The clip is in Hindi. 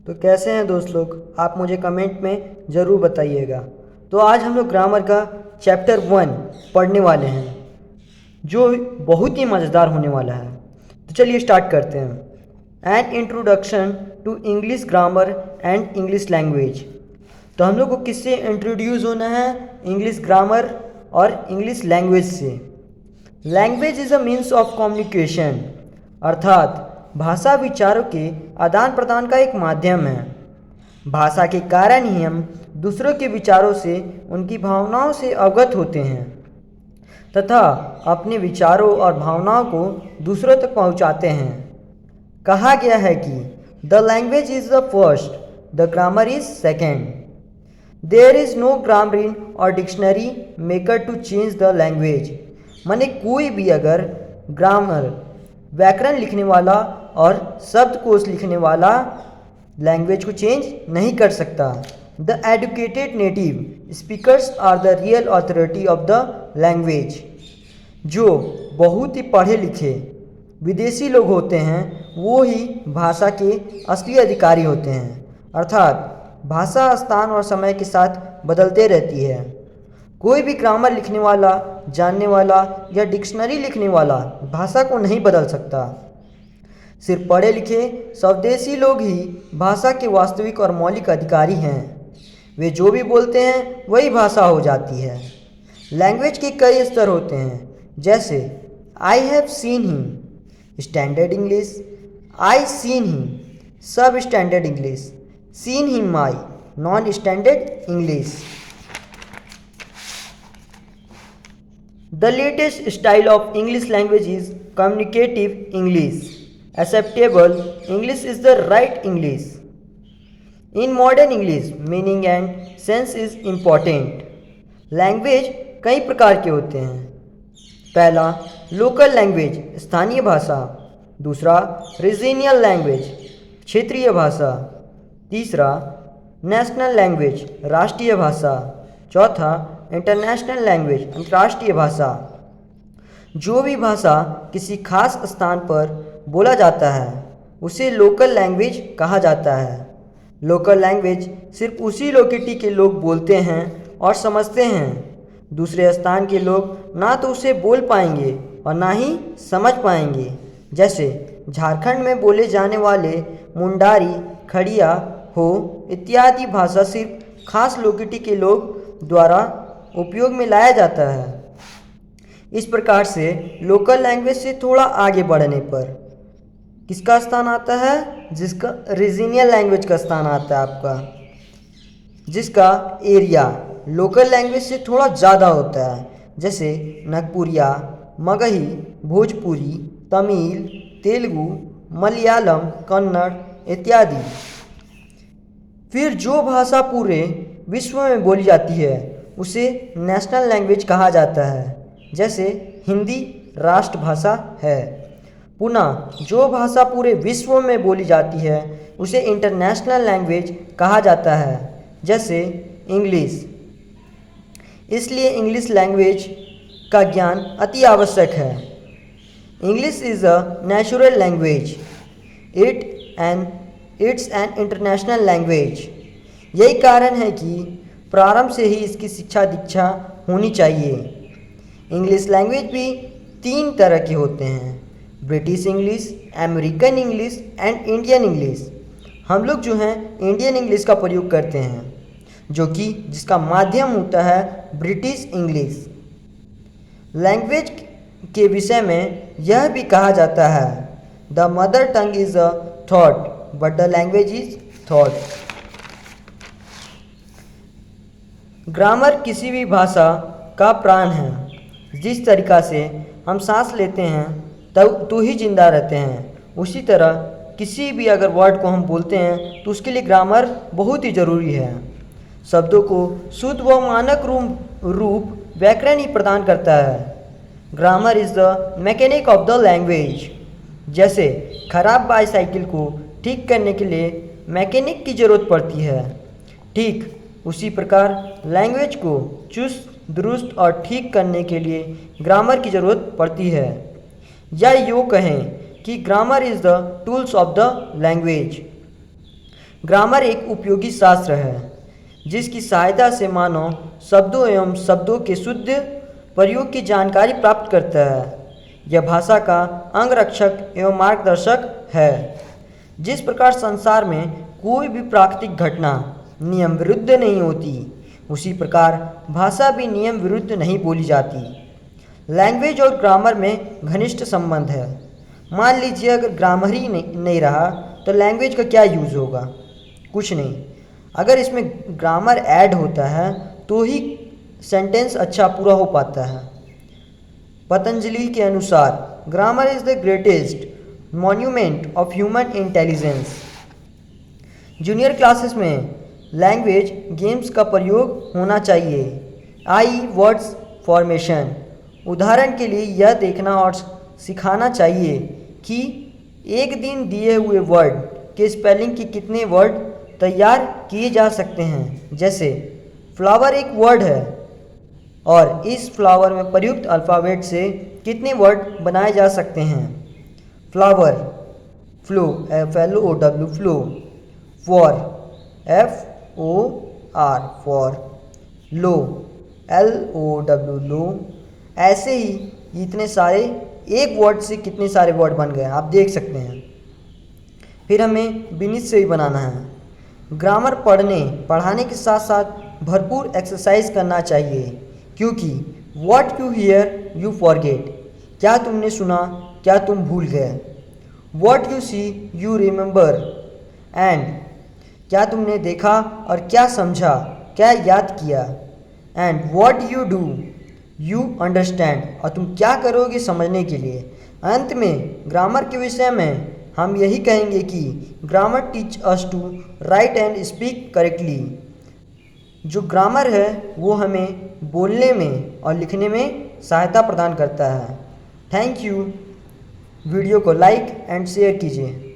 तो कैसे हैं दोस्त लोग, आप मुझे कमेंट में ज़रूर बताइएगा। तो आज हम लोग ग्रामर का चैप्टर 1 पढ़ने वाले हैं, जो बहुत ही मज़ेदार होने वाला है। तो चलिए स्टार्ट करते हैं। An introduction to English grammar and English language. तो हम लोग को किससे इंट्रोड्यूस होना है? इंग्लिश ग्रामर और इंग्लिश लैंग्वेज से। Language is a means of communication, अर्थात भाषा विचारों के आदान प्रदान का एक माध्यम है। भाषा के कारण ही हम दूसरों के विचारों से, उनकी भावनाओं से अवगत होते हैं तथा अपने विचारों और भावनाओं को दूसरों तक पहुंचाते हैं। कहा गया है कि the language is the first, the grammar is second. There is no grammarian और dictionary maker to change the language. माने कोई भी अगर ग्रामर, व्याकरण लिखने वाला और शब्दकोश लिखने वाला लैंग्वेज को चेंज नहीं कर सकता। The educated native speakers are the real authority of the language. जो बहुत ही पढ़े लिखे विदेशी लोग होते हैं वो ही भाषा के असली अधिकारी होते हैं, अर्थात भाषा स्थान और समय के साथ बदलते रहती है। कोई भी ग्रामर लिखने वाला, जानने वाला या डिक्शनरी लिखने वाला भाषा को नहीं बदल सकता। सिर्फ पढ़े लिखे स्वदेशी लोग ही भाषा के वास्तविक और मौलिक अधिकारी हैं। वे जो भी बोलते हैं वही भाषा हो जाती है। लैंग्वेज के कई स्तर होते हैं, जैसे I have seen him standard English, I seen him sub standard English, seen him I non standard English. The latest style of English language is communicative English. Acceptable English is the right English. In modern English, meaning and sense is important. Language कई प्रकार के होते हैं। पहला लोकल लैंग्वेज, स्थानीय भाषा। दूसरा रीजनियल लैंग्वेज, क्षेत्रीय भाषा। तीसरा नेशनल लैंग्वेज, राष्ट्रीय भाषा। चौथा इंटरनेशनल लैंग्वेज, अंतर्राष्ट्रीय भाषा। जो भी भाषा किसी खास स्थान पर बोला जाता है उसे लोकल लैंग्वेज कहा जाता है। लोकल लैंग्वेज सिर्फ उसी लोकेलिटी के लोग बोलते हैं और समझते हैं। दूसरे स्थान के लोग ना तो उसे बोल पाएंगे और ना ही समझ पाएंगे। जैसे झारखंड में बोले जाने वाले मुंडारी, खड़िया हो इत्यादि भाषा सिर्फ खास लोकेलिटी के लोग द्वारा उपयोग में लाया जाता है। इस प्रकार से लोकल लैंग्वेज से थोड़ा आगे बढ़ने पर किसका स्थान आता है? जिसका रीजनियल लैंग्वेज का स्थान आता है आपका, जिसका एरिया लोकल लैंग्वेज से थोड़ा ज़्यादा होता है। जैसे नागपुरिया, मगही, भोजपुरी, तमिल, तेलुगु, मलयालम, कन्नड़ इत्यादि। फिर जो भाषा पूरे विश्व में बोली जाती है उसे नेशनल लैंग्वेज कहा जाता है। जैसे हिंदी राष्ट्रभाषा है। पुनः जो भाषा पूरे विश्व में बोली जाती है उसे इंटरनेशनल लैंग्वेज कहा जाता है, जैसे इंग्लिश। इसलिए इंग्लिश लैंग्वेज का ज्ञान अति आवश्यक है। English is a natural language, it's an international language. यही कारण है कि प्रारंभ से ही इसकी शिक्षा दीक्षा होनी चाहिए। इंग्लिश लैंग्वेज भी 3 तरह के होते हैं, British English, American English and Indian English. हम लोग जो हैं इंडियन इंग्लिश का प्रयोग करते हैं, जो कि जिसका माध्यम होता है ब्रिटिश इंग्लिश। लैंग्वेज के विषय में यह भी कहा जाता है the mother tongue is a thought but the language is thought. Grammar किसी भी भाषा का प्राण है। जिस तरीक़ा से हम सांस लेते हैं तब तो ही जिंदा रहते हैं, उसी तरह किसी भी अगर वर्ड को हम बोलते हैं तो उसके लिए ग्रामर बहुत ही ज़रूरी है। शब्दों को शुद्ध व मानक रूप व्याकरण ही प्रदान करता है। Grammar is the mechanic of the language. जैसे खराब बाईसाइकिल को ठीक करने के लिए मैकेनिक की ज़रूरत पड़ती है, ठीक उसी प्रकार लैंग्वेज को चुस्त दुरुस्त और ठीक करने के लिए ग्रामर की ज़रूरत पड़ती है। या यूँ कहें कि grammar is the tools of the language. Grammar एक उपयोगी शास्त्र है जिसकी सहायता से मानव शब्दों एवं शब्दों के शुद्ध प्रयोग की जानकारी प्राप्त करता है। यह भाषा का अंगरक्षक एवं मार्गदर्शक है। जिस प्रकार संसार में कोई भी प्राकृतिक घटना नियम विरुद्ध नहीं होती, उसी प्रकार भाषा भी नियम विरुद्ध नहीं बोली जाती। लैंग्वेज और ग्रामर में घनिष्ठ संबंध है। मान लीजिए अगर ग्रामर ही नहीं रहा तो लैंग्वेज का क्या यूज़ होगा? कुछ नहीं। अगर इसमें ग्रामर ऐड होता है तो ही सेंटेंस अच्छा पूरा हो पाता है। पतंजलि के अनुसार grammar is the greatest monument of human intelligence. Junior classes में लैंग्वेज गेम्स का प्रयोग होना चाहिए, आई वर्ड्स फॉर्मेशन। उदाहरण के लिए यह देखना और सिखाना चाहिए कि एक दिन दिए हुए वर्ड के स्पेलिंग के कितने वर्ड तैयार किए जा सकते हैं। जैसे फ्लावर एक वर्ड है और इस फ्लावर में प्रयुक्त अल्फ़ाबेट से कितने वर्ड बनाए जा सकते हैं। Flower, flow, FLOW, flow, for, FOR, for, low, LOW, लो। ऐसे ही इतने सारे एक वर्ड से कितने सारे वर्ड बन गए आप देख सकते हैं। फिर हमें बीनित से भी बनाना है। ग्रामर पढ़ाने के साथ साथ भरपूर एक्सरसाइज करना चाहिए, क्योंकि what you hear you forget. क्या तुमने सुना क्या तुम भूल गए। What you see you remember. And क्या तुमने देखा और क्या समझा, क्या याद किया। And what you do you understand, और तुम क्या करोगे समझने के लिए। अंत में ग्रामर के विषय में हम यही कहेंगे कि grammar teach us to write and speak correctly. जो ग्रामर है वो हमें बोलने में और लिखने में सहायता प्रदान करता है। Thank you. वीडियो को लाइक एंड शेयर कीजिए।